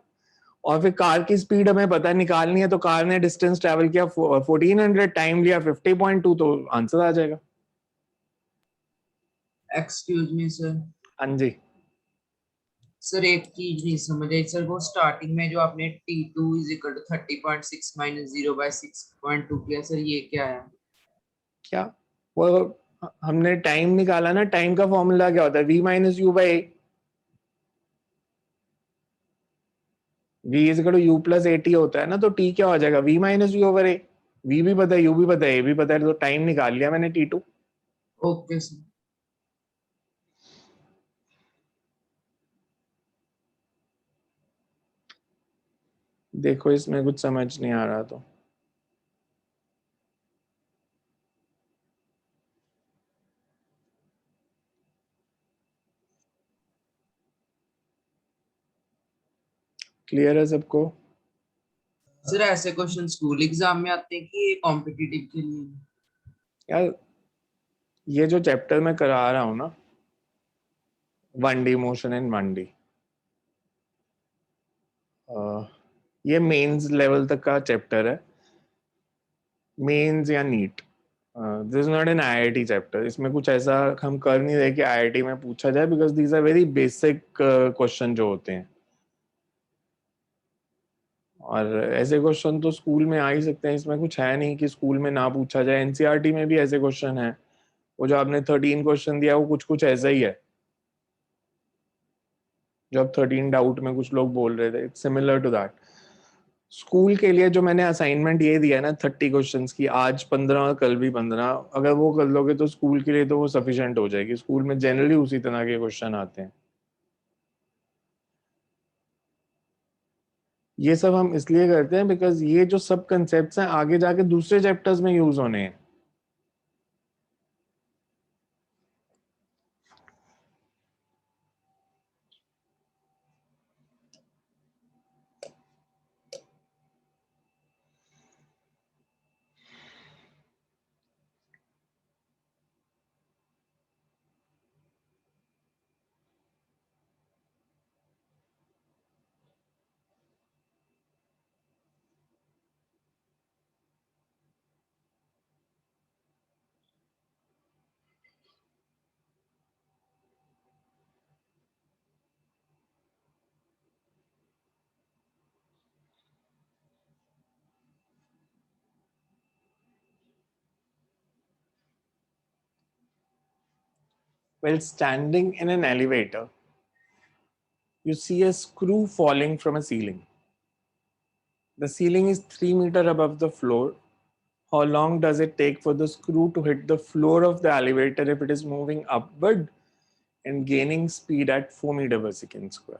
A: और फिर कार की स्पीड हमें पता निकालनी है, तो कार ने डिस्टेंस ट्रैवल किया 1400, टाइम लिया 50.2, तो आंसर आ जाएगा.
G: Excuse me sir.
A: हाँ जी.
G: सर एक चीज नहीं समझ आई सर, वो स्टार्टिंग में जो आपने T2 = 30.6 - 0/6.2 किया सर, ये क्या है?
A: क्या वो हमने टाइम निकाला ना, टाइम का फॉर्मूला क्या होता है? v - u/a. v = u + at होता है ना, तो t क्या हो जाएगा? v - u/a. v भी पता है, u भी पता है, a भी पता है, तो टाइम निकाल लिया मैंने T2.
G: Okay sir.
A: देखो इसमें कुछ समझ नहीं आ रहा तो क्लियर है सबको?
G: सर ऐसे क्वेश्चन स्कूल एग्जाम में आते हैं कि कॉम्पिटिटिव के लिए?
A: यार ये जो चैप्टर मैं करा रहा हूँ ना, 1D मोशन इन 1D, ये मेंस लेवल तक का चैप्टर है. मेंस या NEET, this is not an IIT chapter. इसमें कुछ ऐसा हम कर नहीं रहे कि IIT में पूछा जाए, because these are very basic question जो होते हैं, और ऐसे क्वेश्चन तो स्कूल में आ ही सकते हैं. इसमें कुछ है नहीं कि स्कूल में ना पूछा जाए. NCERT में भी ऐसे क्वेश्चन है. वो जो आपने 13 क्वेश्चन दिया वो कुछ कुछ ऐसा ही है जो अब 13 डाउट में कुछ लोग बोल रहे थे. It's similar to that. School के लिए जो मैंने असाइनमेंट ये दिया है ना 30 क्वेश्चंस की, आज 15 कल भी 15, अगर वो कर लोगे तो स्कूल के लिए तो वो सफिशिएंट हो जाएगी. स्कूल में जनरली उसी तरह के क्वेश्चन आते हैं. ये सब हम इसलिए करते हैं बिकॉज ये जो सब कंसेप्ट्स हैं आगे जाके दूसरे चैप्टर्स में यूज होने हैं. While standing in an elevator, you see a screw falling from a ceiling. The ceiling is 3 meters above the floor. How long does it take for the screw to hit the floor of the elevator if it is moving upward and gaining speed at 4 meters/second²?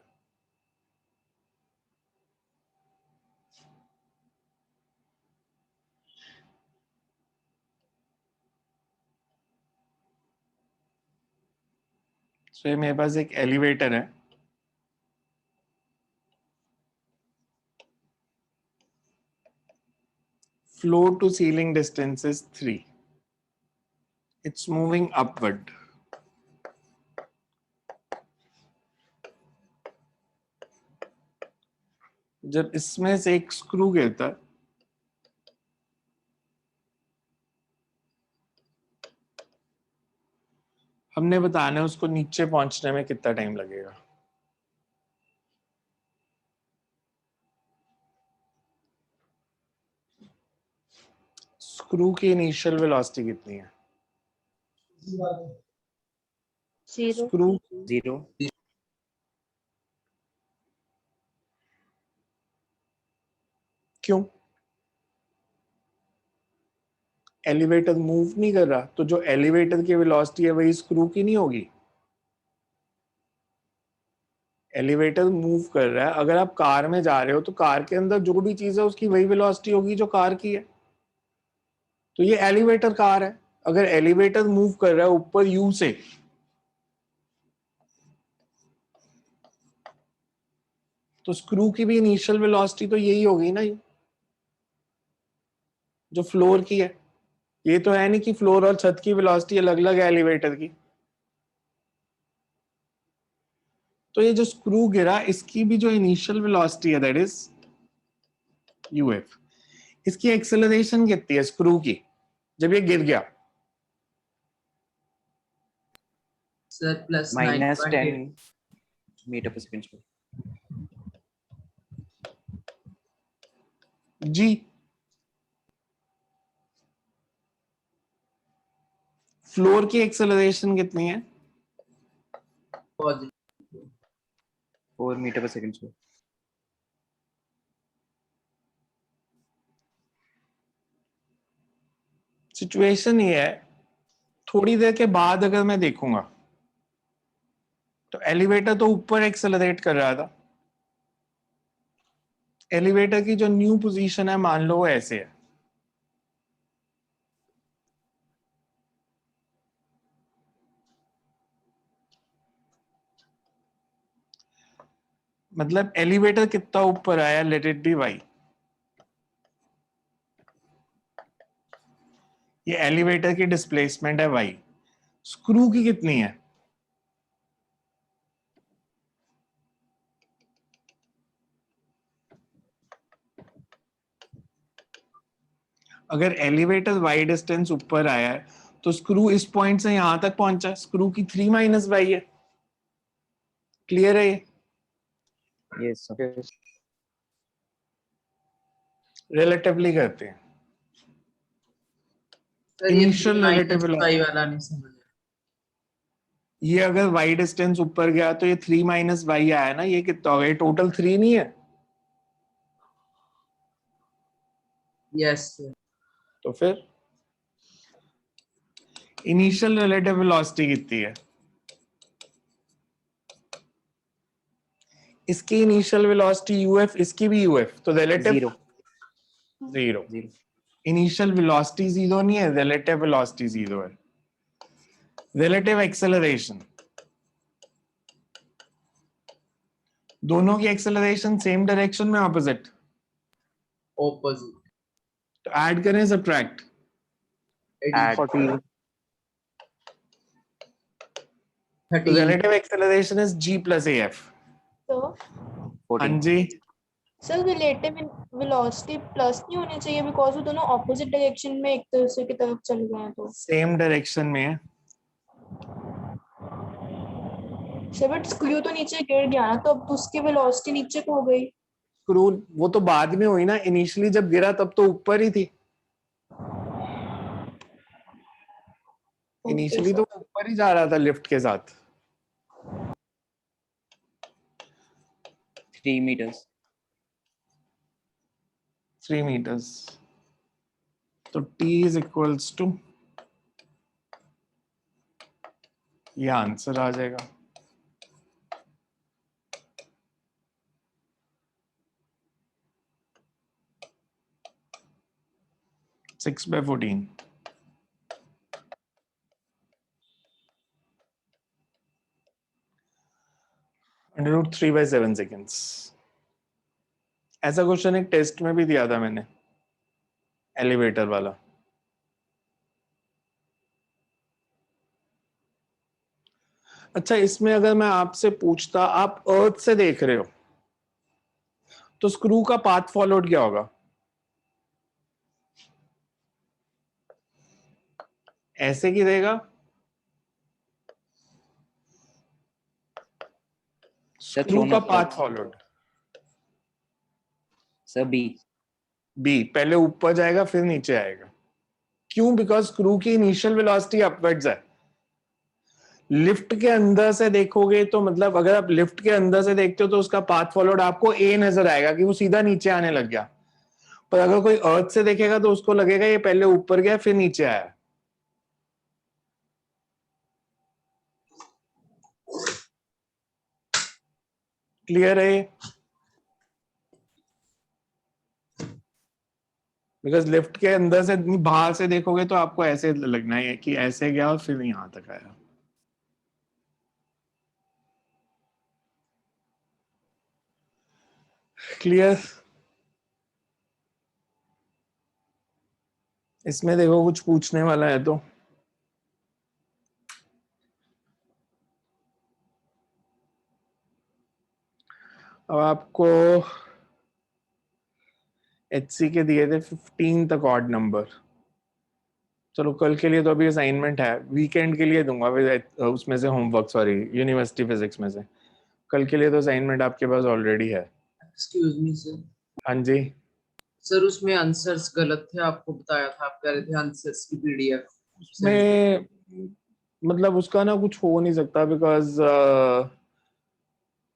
A: So ये मेरे पास एक elevator है. Floor to ceiling distance is 3. It's moving upward. जब इसमें से एक screw गिरता है हमने बताना है उसको नीचे पहुंचने में कितना टाइम लगेगा। स्क्रू की इनिशियल वेलोसिटी कितनी है?
B: जीरो।
A: स्क्रू
E: 0
A: क्यों? एलिवेटर मूव नहीं कर रहा, तो जो एलिवेटर की वेलोसिटी है वही स्क्रू की नहीं होगी? एलिवेटर मूव कर रहा है, अगर आप कार में जा रहे हो तो कार के अंदर जो भी चीज है उसकी वही वेलोसिटी होगी जो कार की है। तो ये एलिवेटर कार है, अगर एलिवेटर मूव कर रहा है ऊपर यू से, तो स्क्रू की भी इनिशियल वेलोसिटी तो यही होगी ना, जो फ्लोर की है। ये तो है नहीं कि फ्लोर और छत की वेलोसिटी अलग अलग है एलिवेटर की। तो ये जो स्क्रू गिरा इसकी भी जो इनिशियल वेलोसिटी है दैट इज यूएफ। इसकी एक्सेलरेशन कितनी है स्क्रू की जब ये गिर गया?
G: सर प्लस
E: -10 मीटर पर सेकंड स्क्वायर।
A: जी फ्लोर की एक्सेलरेशन कितनी है?
E: 4 मीटर पर सेकंड स्क्वायर।
A: सिचुएशन ये है, थोड़ी देर के बाद अगर मैं देखूंगा तो एलिवेटर तो ऊपर एक्सेलरेट कर रहा था। एलिवेटर की जो न्यू पोजीशन है मान लो वो ऐसे है, मतलब एलिवेटर कितना ऊपर आया, लेट इट बी वाई। ये एलिवेटर की डिस्प्लेसमेंट है वाई। स्क्रू की कितनी है? अगर एलिवेटर वाई डिस्टेंस ऊपर आया है तो स्क्रू इस पॉइंट से यहां तक पहुंचा है, स्क्रू की 3 माइनस वाई है। क्लियर है ये?
E: Yes sir.
A: रिलेटिवली करते हैं।
G: सर ये
A: इनिशियल रिलेटिव
G: -5 वाला नहीं समझ आया।
A: ये अगर वाई डिस्टेंस ऊपर गया तो ये 3 माइनस वाई आया ना, ये कितना होगा? ये टोटल 3 नहीं है?
G: Yes sir.
A: तो फिर इनिशियल रिलेटिव वेलोसिटी कितनी है? इसकी इनिशियल वेलोसिटी यूएफ, इसकी भी यूएफ, तो relative
E: 0
A: zero.
E: 0
A: initial velocity zero नहीं है, रिलेटिव वेलोसिटी जीरो है। रिलेटिव एक्सेलरेशन, दोनों की एक्सेलरेशन सेम डायरेक्शन में ऑपोजिट,
G: ऑपोजिट।
A: तो ऐड करें सब्ट्रैक्ट?
E: ऐड
C: 40
A: तो relative acceleration is g plus af।
B: तो
A: हाँ
E: 14
A: जी,
B: सर रिलेटिव वेलोसिटी प्लस नहीं होनी चाहिए बिकॉज वो दोनों ऑपोजिट डायरेक्शन में एक दूसरे की तरफ चल गए हैं। तो
A: सेम डायरेक्शन में है।
B: सर बट स्क्रू तो नीचे गिर गया ना, तो अब तो उसकी वेलोसिटी नीचे को हो गई।
A: स्क्रू वो तो बाद में हुई ना, इनिशियली जब गिरा तब तो ऊपर ही थी। इनिशियली तो ऊपर ही जा रहा था लिफ्ट के साथ।
E: 3 meters
A: 3 meters, तो t is equals to, ये आंसर आ जाएगा। Six by 14। √ 3/7 seconds। ऐसा क्वेश्चन एक टेस्ट में भी दिया था मैंने, एलिवेटर वाला। अच्छा, इसमें अगर मैं आपसे पूछता, आप अर्थ से देख रहे हो तो स्क्रू का पाथ फॉलोड क्या होगा? ऐसे की देगा,
E: सर
A: स्क्रू
E: थ्रोन
A: का
E: up
A: path followed
E: sir B.
A: B, पहले ऊपर जाएगा फिर नीचे आएगा। क्यों? बिकॉज स्क्रू की इनिशियल वेलोसिटी अपवर्ड्स है। लिफ्ट के अंदर से देखोगे तो मतलब अगर आप लिफ्ट के अंदर से देखते हो तो उसका पाथ फॉलोड आपको ए नजर आएगा कि वो सीधा नीचे आने लग गया, पर अगर कोई अर्थ से देखेगा तो उसको लगेगा ये पहले ऊपर गया फिर नीचे आया। क्लियर है? बिकॉज लिफ्ट के अंदर से बाहर से देखोगे तो आपको ऐसे लगना है कि ऐसे गया और फिर यहां तक आया। क्लियर? इसमें देखो कुछ पूछने वाला है तो अब आपको HC के दिए थे 15 तक ऑड नंबर। चलो कल के लिए तो अभी असाइनमेंट है, वीकेंड के लिए दूंगा उसमें से होमवर्क, सॉरी यूनिवर्सिटी फिजिक्स में से। कल के लिए तो असाइनमेंट आपके पास ऑलरेडी है।
G: Excuse me sir.
A: हाँ जी
G: सर उसमें आंसर्स गलत थे, आपको बताया था, आप कह रहे थे आंसर्स की PDF
A: उसमें मतलब उसका ना कुछ हो नहीं सकता बिकॉज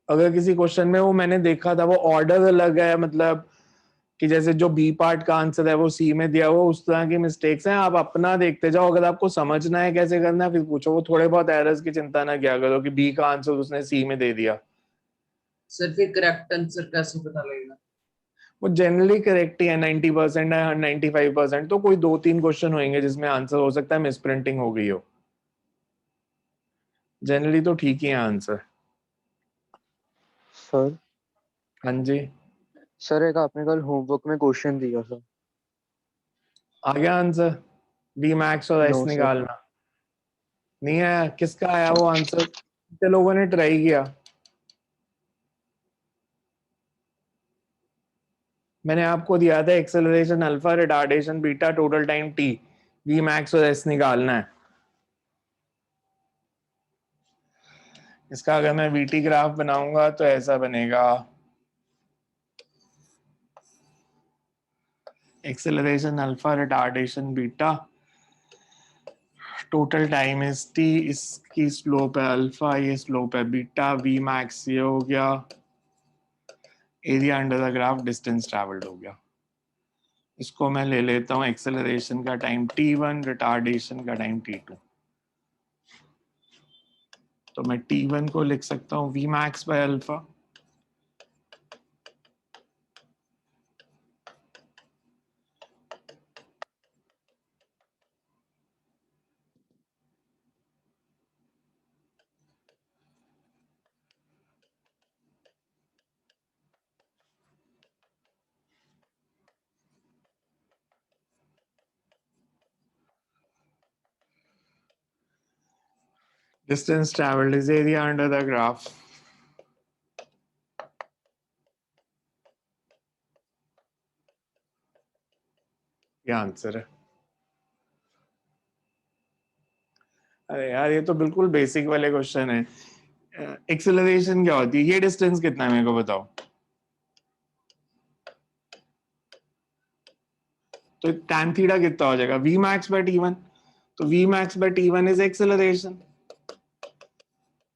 A: अगर किसी क्वेश्चन में वो मैंने देखा था वो ऑर्डर अलग है, मतलब कि जैसे जो बी पार्ट का आंसर है वो सी में दिया हुआ, उस तरह की मिस्टेक्स हैं। आप अपना देखते जाओ, अगर आपको समझना है कैसे करना है फिर पूछो। वो थोड़े बहुत एरर्स की चिंता ना किया करो कि बी का आंसर उसने सी में दे दिया।
G: सर फिर करेक्ट आंसर कैसे पता लगेगा?
A: वो जनरली करेक्ट ही है, 90% है, 95%। तो कोई 2-3 क्वेश्चन होंगे जिसमें आंसर हो सकता है मिस प्रिंटिंग हो गई हो, जनरली तो ठीक ही है आंसर।
C: सर
A: हाँ जी
C: सर एक आपने कल होमवर्क में क्वेश्चन दिया था।
A: आ गया आंसर? बी मैक्स और एस
C: नो सर।
A: निकालना नहीं आया? किसका आया वो आंसर? कितने लोगों ने ट्राई किया? मैंने आपको दिया था acceleration alpha, retardation beta, total time T, V max और एस निकालना है। इसका अगर मैं वीटी ग्राफ बनाऊंगा तो ऐसा बनेगा, acceleration alpha, retardation beta, total time is T, इसकी स्लोप है अल्फा, ये स्लोप है बीटा, वी मैक्स ये हो गया, area under the graph, distance travelled हो गया। इसको मैं ले लेता हूँ एक्सेलरेशन का टाइम t1, रिटार्डेशन का टाइम t2। तो मैं t1 को लिख सकता हूँ v max by alpha, distance traveled is area under the graph, ये आंसर है। अरे यार ये तो बिल्कुल बेसिक वाले क्वेश्चन है। एक्सेलरेशन क्या होती है? ये डिस्टेंस कितना है मेरे को बताओ। तो tan थीटा कितना हो जाएगा? v max by t1। तो v max by t1 is acceleration,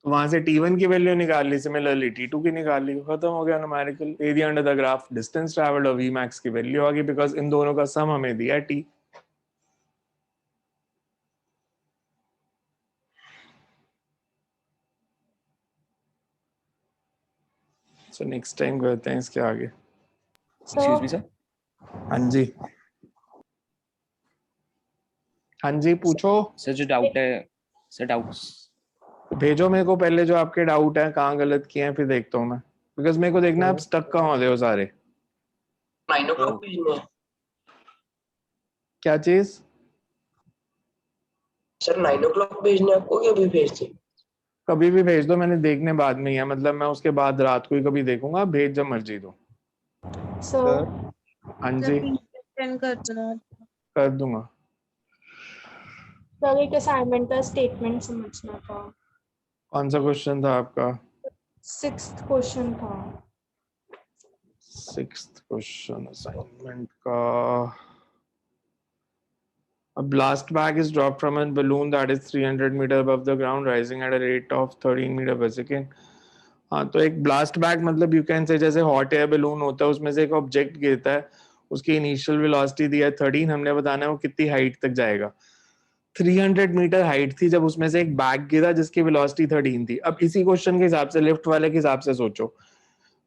A: तो वहां से t1 की वैल्यू निकाल ली, सिमिलरली t2 की निकाल ली, खत्म हो गया numerical. Area under the graph, distance travelled और v max की वैल्यू आ गई, बिकॉज इन दोनों का सम हमें दिया है t। सो नेक्स्ट टाइम करते हैं इसके आगे।
E: Excuse me sir.
A: हाँ जी हाँ जी पूछो।
E: सर जो डाउट है सर, डाउट्स
A: भेजो मेरे को पहले जो आपके डाउट है, कहाँ गलत किए हैं, फिर देखता हूँ मैं, बिकॉज मेरे को देखना है आप स्टक कहाँ हो रहे हो सारे।
F: 9 o'clock भेजना है
A: क्या चीज?
F: सर? 9 o'clock भेजना है आपको कि अभी भेज दें?
A: कभी भी भेज दो, मैंने देखने बाद में ही है, मतलब मैं उसके बाद रात को ही कभी देखूंगा, भेज जब मर्जी दो।
B: So
A: हाँ जी कर दूंगा।
B: सर एक असाइनमेंट का स्टेटमेंट समझना था।
A: कौन सा क्वेश्चन था आपका?
B: 6th क्वेश्चन था।
A: 6th क्वेश्चन असाइनमेंट का। A blast bag is dropped from a balloon that is 300 meter above the ground, rising at a rate of 13 meter per second. हाँ, तो एक ब्लास्ट बैग मतलब यू कैन से जैसे hot air balloon होता है, उसमें से एक ऑब्जेक्ट गिरता है, उसकी इनिशियल वेलोसिटी दिया है 13, हमने बताना है वो कितनी हाइट तक जाएगा। 300 मीटर हाइट थी जब उसमें से एक बैग गिरा जिसकी वेलोसिटी 13 थी। अब इसी क्वेश्चन के हिसाब से लिफ्ट वाले के हिसाब से सोचो,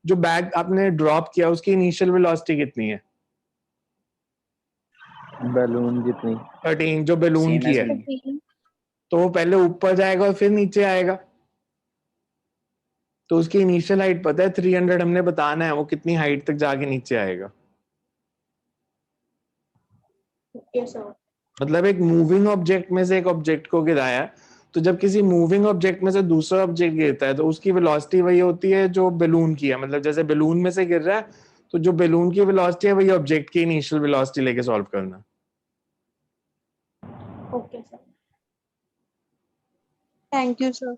A: जो बैग आपने ड्रॉप किया उसकी इनिशियल वेलोसिटी कितनी है?
C: बैलून जितनी
A: 13, जो बैलून
E: सेम
A: की
E: एज
A: है,
E: balloon.
A: तो वो पहले ऊपर जाएगा और फिर नीचे आएगा। तो उसकी इनिशियल हाइट पता है 300, हमने बताना है वो कितनी हाइट तक जाके नीचे आएगा।
B: Okay sir.
A: मतलब एक मूविंग ऑब्जेक्ट में से एक ऑब्जेक्ट को गिराया, तो जब किसी मूविंग ऑब्जेक्ट में से दूसरा ऑब्जेक्ट गिरता है तो उसकी वेलोसिटी वही होती है जो बैलून की है। मतलब जैसे बैलून में से गिर रहा है तो जो बैलून की वेलोसिटी है वही ऑब्जेक्ट की इनिशियल वेलोसिटी लेके सॉल्व करना।
B: Okay sir.
I: Thank you sir.